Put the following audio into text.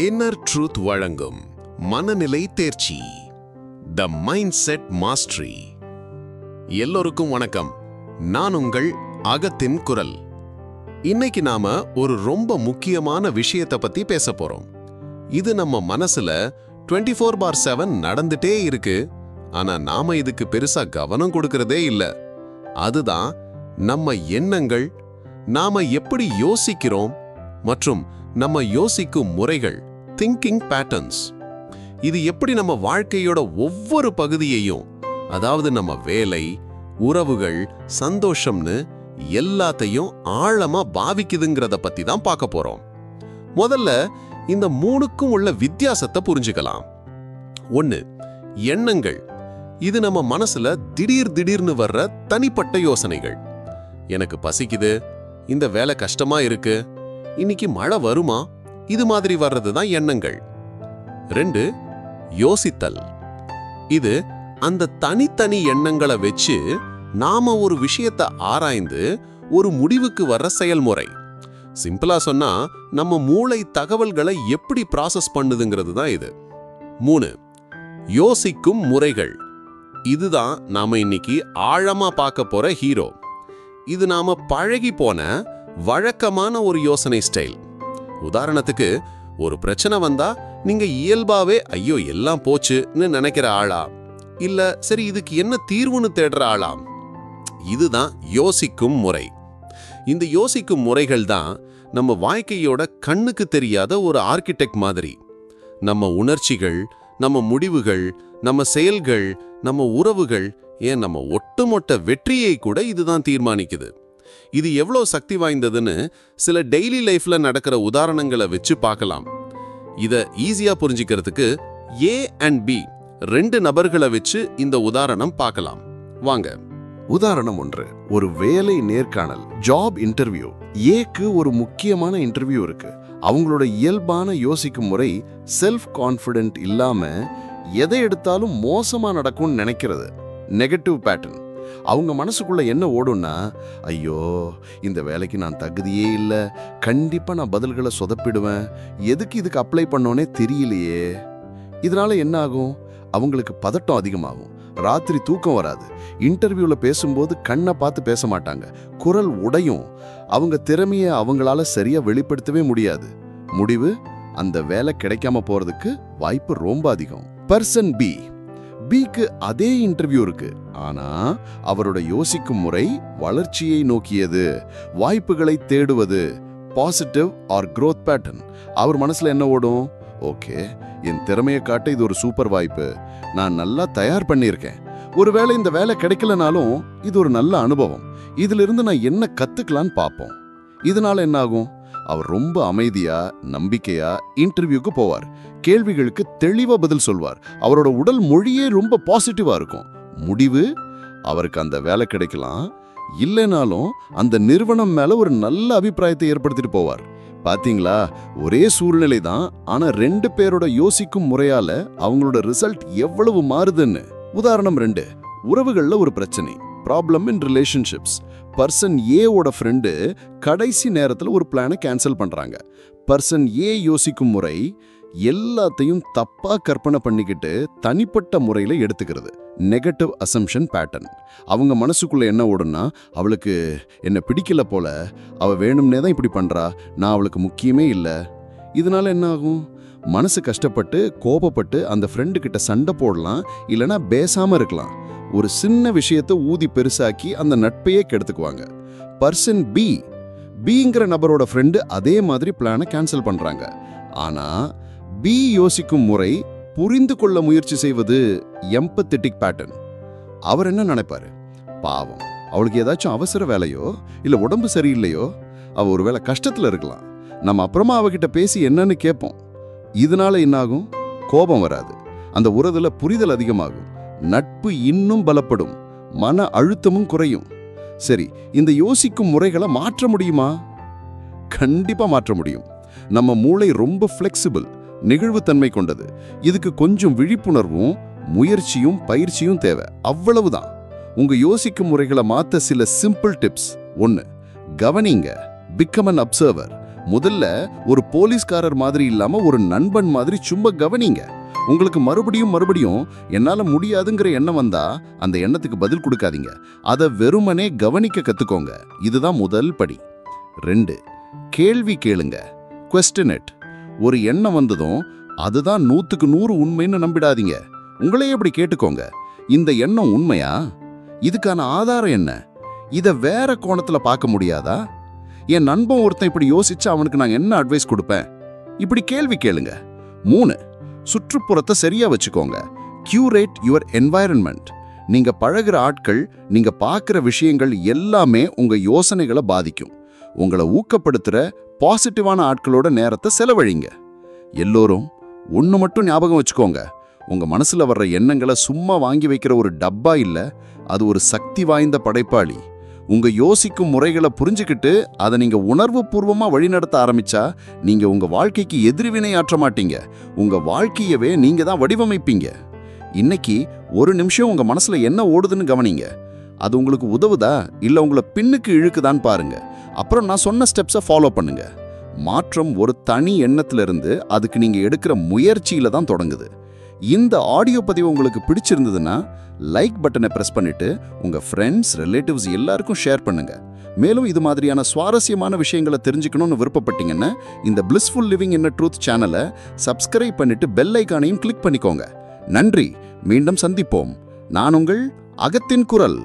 Inner truth வழங்கும் மனநிலை தேர்ச்சி, த மைண்ட் செட் மாஸ்டரி. எல்லோருக்கும் வணக்கம். நான் உங்கள் அகத்தின் குரல். இன்னைக்கு நாம ஒரு ரொம்ப முக்கியமான விஷயத்தை பத்தி பேச போறோம். இது நம்ம மனசுல 24/7 நடந்துட்டே இருக்கு. ஆனா நாம இதுக்கு பெருசா கவனம் கொடுக்கறதே இல்ல. அதுதான் நம்ம எண்ணங்கள், நாம எப்படி யோசிக்கிறோம் மற்றும் நம்ம யோசிக்கும் முறைகள், திங்கிங் பேட்டர்ன்ஸ். இது எப்படி நம்ம வாழ்க்கையோட ஒவ்வொரு பகுதியையும், அதாவது நம்ம வேலை, உறவுகள், சந்தோஷம்னு எல்லாத்தையும் ஆழமா பாவிக்குதுங்கிறத பத்தி தான் பார்க்க போறோம். முதல்ல இந்த மூணுக்கும் உள்ள வித்தியாசத்தை புரிஞ்சுக்கலாம். 1. எண்ணங்கள். இது நம்ம மனசுல திடீர்னு வர்ற தனிப்பட்ட யோசனைகள். எனக்கு பசிக்குது, இந்த வேலை கஷ்டமா இருக்கு, இன்னைக்கு மழை வருமா, இது மாதிரி வர்றது தான் எண்ணங்கள். 2. யோசித்தல். இது அந்த தனித்தனி எண்ணங்களை வச்சு நாம ஒரு விஷயத்தை ஆராய்ந்து ஒரு முடிவுக்கு வர்ற செயல்முறை. சிம்பிளா சொன்னா நம்ம மூளை தகவல்களை எப்படி ப்ராசஸ் பண்ணுதுங்கிறது தான் இது. 3. யோசிக்கும் முறைகள். இதுதான் நாம இன்னைக்கு ஆழமா பார்க்க போற ஹீரோ. இது நாம பழகி போன வழக்கமான ஒரு யோசனை ஸ்டைல். உதாரணத்துக்கு, ஒரு பிரச்சனை வந்தா நீங்க இயல்பாவே ஐயோ எல்லாம் போச்சுன்னு நினைக்கிற ஆளா, இல்ல சரி இதுக்கு என்ன தீர்வுன்னு தேடுற ஆளா? இதுதான் யோசிக்கும் முறை. இந்த யோசிக்கும் முறைகள் தான் நம்ம வாழ்க்கையோட கண்ணுக்கு தெரியாத ஒரு ஆர்கிடெக்ட் மாதிரி. நம்ம உணர்ச்சிகள், நம்ம முடிவுகள், நம்ம செயல்கள், நம்ம உறவுகள், ஏன் நம்ம ஒட்டுமொத்த வெற்றியை கூட இதுதான் தீர்மானிக்குது. இது எவ்வளோ சக்தி வாய்ந்ததுன்னு சில டெய்லி லைஃப்ல நடக்கிற உதாரணங்களை வச்சு பார்க்கலாம். இதை ஈஸியா புரிஞ்சுக்கிறதுக்கு A and B 2 நபர்களை வச்சு இந்த உதாரணம் பார்க்கலாம். வாங்க. உதாரணம் 1. ஒரு வேலை நேர்காணல், ஜாப் இன்டர்வியூ. ஏக்கு ஒரு முக்கியமான இன்டர்வியூ இருக்கு. அவங்களோட இயல்பான யோசிக்கும் முறை செல்ஃப் கான்ஃபிடென்ட் இல்லாம எதை எடுத்தாலும் மோசமா நடக்கும்னு நினைக்கிறது, நெகட்டிவ் பேட்டர்ன். அவங்க மனசுக்குள்ள என்ன ஓடும்னா, ஐயோ இந்த வேலைக்கு நான் தகுதியே இல்லை, கண்டிப்பா நான் பதில்களை சொதப்பிடுவேன், எதுக்கு இதுக்கு அப்ளை பண்ணோனே தெரியலையே. இதனால என்ன ஆகும்? அவங்களுக்கு பதட்டம் அதிகமாகும், ராத்திரி தூக்கம் வராது, இன்டர்வியூல பேசும்போது கண்ணை பார்த்து பேச மாட்டாங்க, குரல் உடையும், அவங்க திறமையை அவங்களால சரியா வெளிப்படுத்தவே முடியாது. முடிவு, அந்த வேலை கிடைக்காம போறதுக்கு வாய்ப்பு ரொம்ப அதிகம். பர்சன் பிக்கு அதே இன்டர்வியூ இருக்கு. ஆனா அவரோட யோசிக்கும் முறை வளர்ச்சியை நோக்கியது, வாய்ப்புகளை தேடுவது, பாசிட்டிவ் ஆர் growth பேட்டர்ன். அவர் மனசுல என்ன ஓடும்? ஓகே, என் திறமையை காட்ட இது ஒரு சூப்பர் வாய்ப்பு, நான் நல்லா தயார் பண்ணியிருக்கேன், ஒருவேளை இந்த வேலை கிடைக்கலனாலும் இது ஒரு நல்ல அனுபவம், இதுல இருந்து நான் என்ன கத்துக்கலான்னு பார்ப்போம். இதனால என்ன ஆகும்? அவர் ரொம்ப அமைதியா, நம்பிக்கையா இன்டர்வியூக்கு போவார், கேள்விகளுக்கு தெளிவா பதில் சொல்வார், அவரோட உடல் மொழியே ரொம்ப பாசிட்டிவா இருக்கும். முடிவு, அவருக்கு அந்த வேலை கிடைக்கலாம், இல்லைனாலும் அந்த நிறுவனம் மேல ஒரு நல்ல அபிப்பிராயத்தை ஏற்படுத்திட்டு போவார். பாத்தீங்களா, ஒரே சூழ்நிலை தான், ஆனா 2 பேரோட யோசிக்கும் முறையால அவங்களோட ரிசல்ட் எவ்வளவு மாறுதுன்னு. உதாரணம் 2. உறவுகள்ல ஒரு பிரச்சனை, ப்ராப்ளம் இன் ரிலேஷன்ஷிப்ஸ். பர்சன் ஏவோட ஃப்ரெண்டு கடைசி நேரத்தில் ஒரு பிளானை கேன்சல் பண்றாங்க. பர்சன் ஏ யோசிக்கும் முறை எல்லாத்தையும் தப்பா கற்பனை பண்ணிக்கிட்டு தனிப்பட்ட முறையில எடுத்துக்கிறது, நெகட்டிவ் அசம்ஷன் பேட்டர்ன். அவங்க மனசுக்குள்ள என்ன ஓடுன்னா, அவளுக்கு என்ன பிடிக்கல போல, அவ வேணும்னே தான் இப்படி பண்றா, நான் அவளுக்கு முக்கியமே இல்லை. இதனால என்ன ஆகும்? மனசு கஷ்டப்பட்டு கோபப்பட்டு அந்த ஃப்ரெண்டு கிட்ட சண்டை போடலாம், இல்லைன்னா பேசாம இருக்கலாம். ஒரு சின்ன விஷயத்தை ஊதி பெருசாக்கி அந்த நட்பையே கெடுத்துக்குவாங்க. பர்சன் பிங்கிற நபரோட ஃப்ரெண்டு அதே மாதிரி பிளானை கேன்சல் பண்றாங்க. ஆனா பி யோசிக்கும் முறை புரிந்து கொள்ள முயற்சி செய்வது, எம்பத்தெட்டிக் பேட்டர்ன். அவர் என்ன நினைப்பாரு? பாவம், அவளுக்கு ஏதாச்சும் அவசர வேலையோ இல்ல உடம்பு சரியில்லையோ, அவ ஒருவேளை கஷ்டத்துல இருக்கலாம், நம்ம அப்புறமா அவகிட்ட பேசி என்னன்னு கேட்போம். இதனால என்னாகும்? கோபம் வராது, அந்த உறவுல புரிதல் அதிகமாகும், நட்பு இன்னும் பலப்படும், மன அழுத்தமும் குறையும். சரி, இந்த யோசிக்கும் முறைகளை மாற்ற முடியுமா? கண்டிப்பா மாற்ற முடியும். நம்ம மூளை ரொம்ப ஃப்ளெக்சிபிள், நெகிழ்வுத்தன்மை கொண்டது. இதுக்கு கொஞ்சம் விழிப்புணர்வும் முயற்சியும் பயிற்சியும் தேவை, அவ்வளவுதான். உங்க யோசிக்கும் முறைகளை மாத்த சில சிம்பிள் டிப்ஸ். 1. கவனிங்க, பிகம் அன் அப்சர்வர். முதல்ல ஒரு போலீஸ்காரர் மாதிரி இல்லாம ஒரு நண்பன் மாதிரி சும்மா கவனிங்க. உங்களுக்கு மறுபடியும் என்னால முடியாதுங்கிற எண்ணம் வந்தா அந்த எண்ணத்துக்கு பதில் கொடுக்காதீங்க. அதை வெறுமனே கவனிக்க கத்துக்கோங்க. இதுதான் முதல் படி. 2, கேள்வி கேளுங்க. Question it. ஒரு எண்ணம் வந்ததும் அதுதான் 100க்கு 100 உண்மைன்னு நம்பிடாதீங்க. உங்களையே எப்படி கேட்டுக்கோங்க, இந்த எண்ணம் உண்மையா? இதுக்கான ஆதாரம் என்ன? இதை வேற கோணத்துல பார்க்க முடியாதா? என் நண்பன் ஒருத்தன் இப்படி யோசிச்சு அவனுக்கு நான் என்ன அட்வைஸ் கொடுப்பேன்? இப்படி கேள்வி கேளுங்க. 3, சுற்றுப்புறத்தை சரியா வச்சுக்கோங்க. Curate your environment. நீங்க பழகுற ஆட்கள், நீங்க பார்க்குற விஷயங்கள் எல்லாமே உங்க யோசனைகளை பாதிக்கும். உங்களை ஊக்கப்படுத்துற பாசிட்டிவான ஆட்களோட நேரத்தை செலவழிங்க. எல்லோரும் ஒன்று மட்டும் ஞாபகம் வச்சுக்கோங்க, உங்க மனசுல வர்ற எண்ணங்களை சும்மா வாங்கி வைக்கிற ஒரு டப்பா இல்ல, அது ஒரு சக்தி வாய்ந்த படைப்பாளி. உங்க யோசிக்கும் முறைகளை புரிஞ்சுக்கிட்டு அதை நீங்க உணர்வு பூர்வமா வழிநடத்த ஆரம்பிச்சா நீங்க உங்க வாழ்க்கைக்கு எதிர்வினை ஆற்ற மாட்டீங்க. உங்க வாழ்க்கையவே நீங்க தான் வடிவமைப்பீங்க. இன்னைக்கு ஒரு நிமிஷம் உங்க மனசுல என்ன ஓடுதுன்னு கவனிங்க. அது உங்களுக்கு உதவுதா இல்ல உங்களை பின்னுக்கு இழுக்குதான்னு பாருங்க. அப்புறம் நான் சொன்ன ஸ்டெப்ஸை ஃபாலோ பண்ணுங்க. மாற்றம் ஒரு தனி எண்ணத்திலிருந்து அதுக்கு நீங்க எடுக்கிற முயற்சியில தான் தொடங்குது. இந்த ஆடியோ பதிவு உங்களுக்கு பிடிச்சிருந்ததுன்னா லைக் பட்டனை பிரஸ் பண்ணிட்டு உங்க ஃப்ரெண்ட்ஸ், ரிலேட்டிவ்ஸ் எல்லாருக்கும் ஷேர் பண்ணுங்க. மேலும் இது மாதிரியான சுவாரஸ்யமான விஷயங்களை தெரிஞ்சுக்கணும்னு விருப்பப்பட்டீங்கன்னா இந்த பிளிஸ்ஃபுல் லிவிங் இன் ட்ரூத் சேனலை சப்ஸ்கிரைப் பண்ணிட்டு பெல் ஐகானையும் கிளிக் பண்ணிக்கோங்க. நன்றி. மீண்டும் சந்திப்போம். நான் உங்கள் அகத்தின் குரல்.